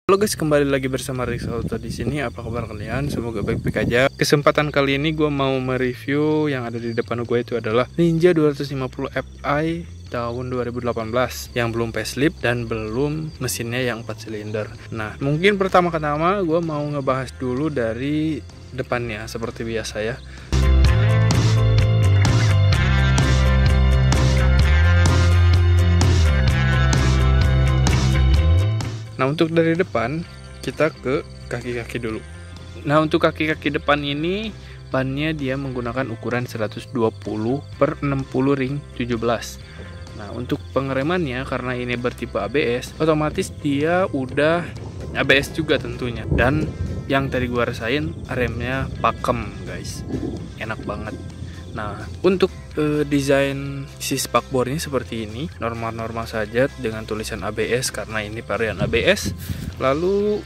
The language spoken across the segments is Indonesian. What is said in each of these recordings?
Halo guys, kembali lagi bersama Rix Auto di sini. Apa kabar kalian? Semoga baik-baik aja. Kesempatan kali ini gue mau mereview yang ada di depan gue itu adalah Ninja 250 Fi tahun 2018 yang belum facelift dan belum mesinnya yang 4 silinder. Nah, mungkin pertama-tama gue mau ngebahas dulu dari depannya seperti biasa ya. Nah, untuk dari depan kita ke kaki-kaki dulu. Nah, untuk kaki-kaki depan ini bannya dia menggunakan ukuran 120/60 ring 17. Nah, untuk pengeremannya karena ini bertipe ABS, otomatis dia udah ABS juga tentunya. Dan yang tadi gua rasain remnya pakem, guys. Enak banget. Nah, untuk desain si spakbornya seperti ini, normal-normal saja dengan tulisan ABS karena ini varian ABS. Lalu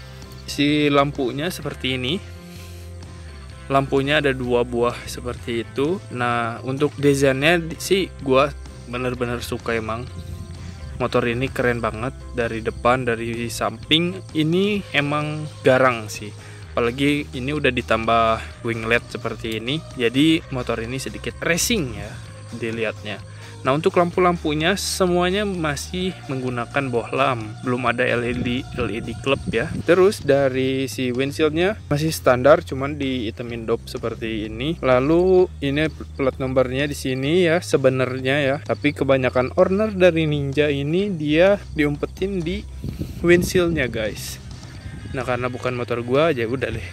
si lampunya seperti ini. Lampunya ada 2 buah seperti itu. Nah, untuk desainnya sih gua bener-bener suka emang. Motor ini keren banget dari depan, dari samping. Ini emang garang sih. Apalagi ini udah ditambah winglet seperti ini, jadi motor ini sedikit racing ya dilihatnya. Nah, untuk lampu-lampunya semuanya masih menggunakan bohlam, belum ada LED klep ya. Terus dari si windshieldnya masih standar, cuman dihitamin dop seperti ini. Lalu ini plat nomornya di sini ya sebenarnya ya, tapi kebanyakan owner dari Ninja ini dia diumpetin di windshieldnya guys. Nah, karena bukan motor gua aja udah deh.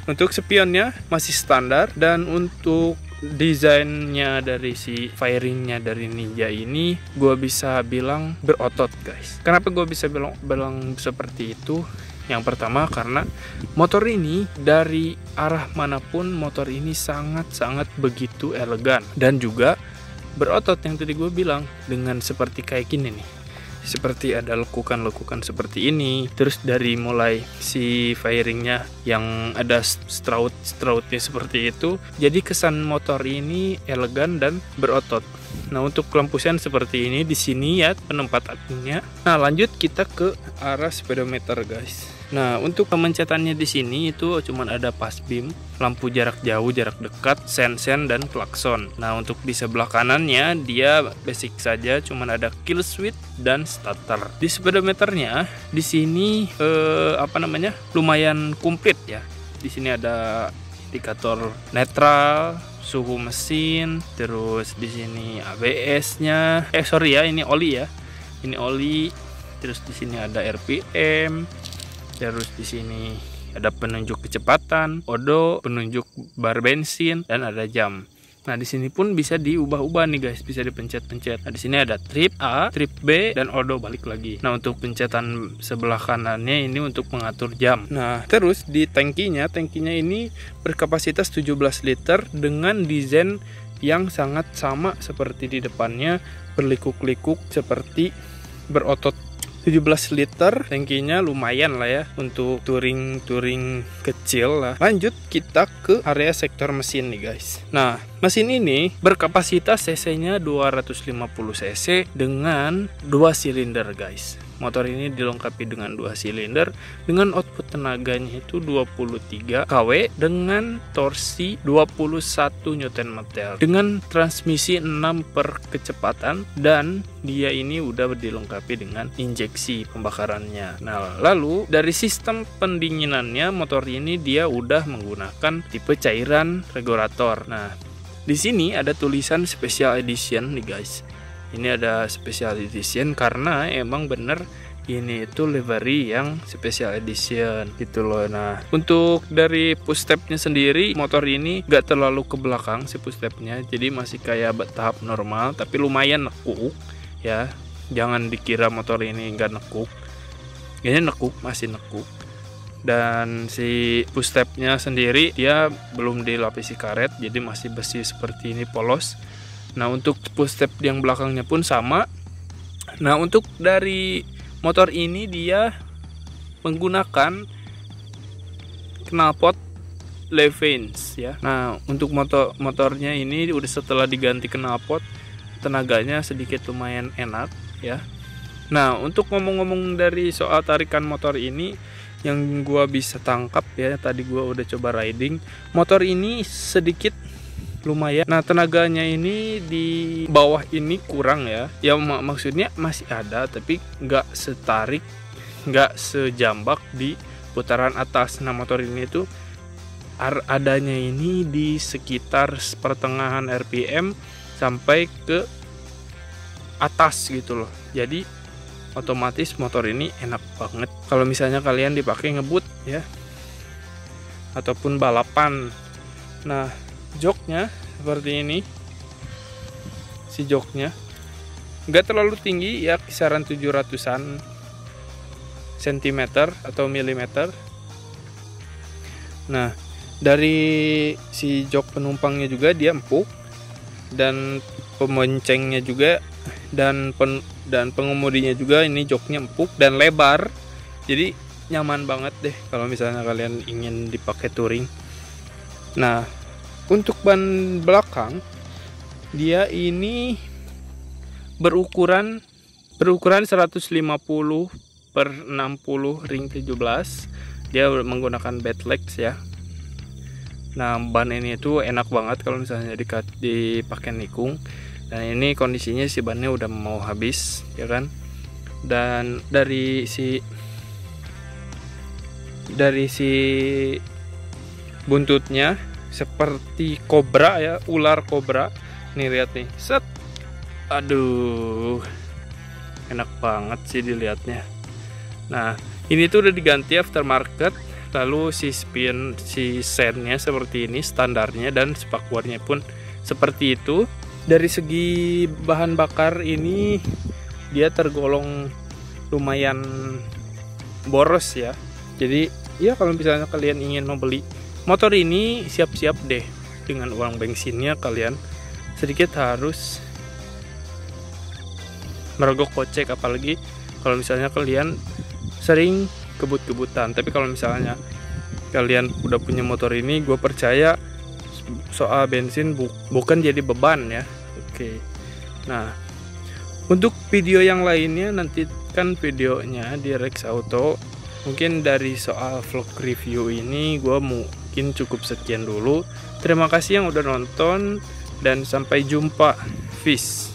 Untuk spionnya masih standar, dan untuk desainnya dari si fairingnya dari Ninja ini gua bisa bilang berotot guys. Kenapa gua bisa bilang seperti itu? Yang pertama karena motor ini dari arah manapun motor ini sangat begitu elegan dan juga berotot yang tadi gua bilang dengan seperti kayak gini nih. Seperti ada lekukan-lekukan seperti ini. Terus dari mulai si fairingnya yang ada stroutnya seperti itu, jadi kesan motor ini elegan dan berotot. Nah, untuk lampu sen seperti ini di sini ya penempatannya. Nah, lanjut kita ke arah speedometer guys. Nah, untuk pemencetannya di sini itu cuman ada pas beam, lampu jarak jauh, jarak dekat, sen dan klakson. Nah, untuk di sebelah kanannya dia basic saja, cuman ada kill switch dan starter. Di speedometernya di sini lumayan komplit ya. Di sini ada indikator netral, suhu mesin, terus di sini ABS-nya. Ini oli ya. Ini oli. Terus di sini ada RPM. Terus di sini ada penunjuk kecepatan, odo, penunjuk bar bensin, dan ada jam. Nah, di sini pun bisa diubah-ubah nih guys, bisa dipencet-pencet. Nah, di sini ada trip A, trip B, dan odo balik lagi. Nah, untuk pencetan sebelah kanannya ini untuk mengatur jam. Nah, terus di tangkinya ini berkapasitas 17 liter dengan desain yang sangat sama seperti di depannya, berlikuk-likuk seperti berotot. 17 liter tangkinya lumayan lah ya untuk touring kecil lah. Lanjut kita ke area sektor mesin nih guys. Nah, mesin ini berkapasitas cc-nya 250 cc dengan 2 silinder guys. Motor ini dilengkapi dengan 2 silinder dengan output tenaganya itu 23 kW dengan torsi 21 Nm dengan transmisi 6 per kecepatan, dan dia ini udah dilengkapi dengan injeksi pembakarannya. Nah, lalu dari sistem pendinginannya motor ini dia udah menggunakan tipe cairan regulator. Nah, di sini ada tulisan special edition nih guys. Ini ada special edition karena emang bener ini itu livery yang special edition gitu loh. Nah, untuk dari push stepnya sendiri motor ini gak terlalu ke belakang si push stepnya, jadi masih kayak tahap normal tapi lumayan nekuk ya. Jangan dikira motor ini gak nekuk, ini nekuk, masih nekuk. Dan si push stepnya sendiri dia belum dilapisi karet, jadi masih besi seperti ini, polos. Nah, untuk push step yang belakangnya pun sama. Nah, untuk dari motor ini dia menggunakan knalpot Levens ya. Nah, untuk motornya ini udah setelah diganti knalpot, tenaganya sedikit lumayan enak ya. Nah, untuk ngomong-ngomong dari soal tarikan motor ini yang gua bisa tangkap ya, tadi gua udah coba riding, motor ini sedikit lumayan. Nah, tenaganya ini di bawah ini kurang ya. Ya maksudnya masih ada, tapi nggak setarik, nggak sejambak di putaran atas. Nah, motor ini tuh adanya ini di sekitar pertengahan RPM sampai ke atas gitu loh. Jadi otomatis motor ini enak banget kalau misalnya kalian dipakai ngebut ya, ataupun balapan. Nah, joknya seperti ini, si joknya nggak terlalu tinggi ya, kisaran 700-an cm atau milimeter. Nah, dari si jok penumpangnya juga dia empuk, dan pemoncengnya juga dan pengemudinya juga ini joknya empuk dan lebar, jadi nyaman banget deh kalau misalnya kalian ingin dipakai touring. Nah, untuk ban belakang dia ini berukuran 150/60 ring 17. Dia menggunakan Badlex ya. Nah, ban ini tuh enak banget kalau misalnya dipakai nikung. Dan ini kondisinya si bannya udah mau habis ya kan. Dan dari si buntutnya seperti kobra ya, ular kobra. Nih lihat nih, set. Aduh, enak banget sih dilihatnya. Nah, ini tuh udah diganti aftermarket. Lalu si sennya seperti ini standarnya, dan spakbornya pun seperti itu. Dari segi bahan bakar ini dia tergolong lumayan boros ya. Jadi ya kalau misalnya kalian ingin membeli motor ini, siap-siap deh dengan uang bensinnya kalian sedikit harus merogoh kocek, apalagi kalau misalnya kalian sering kebut-kebutan. Tapi kalau misalnya kalian udah punya motor ini, gue percaya soal bensin bukan jadi beban ya. Oke. Nah, untuk video yang lainnya nantikan videonya di Rex Auto. Mungkin dari soal vlog review ini gue mungkin cukup sekian dulu. Terima kasih yang udah nonton dan sampai jumpa. Peace.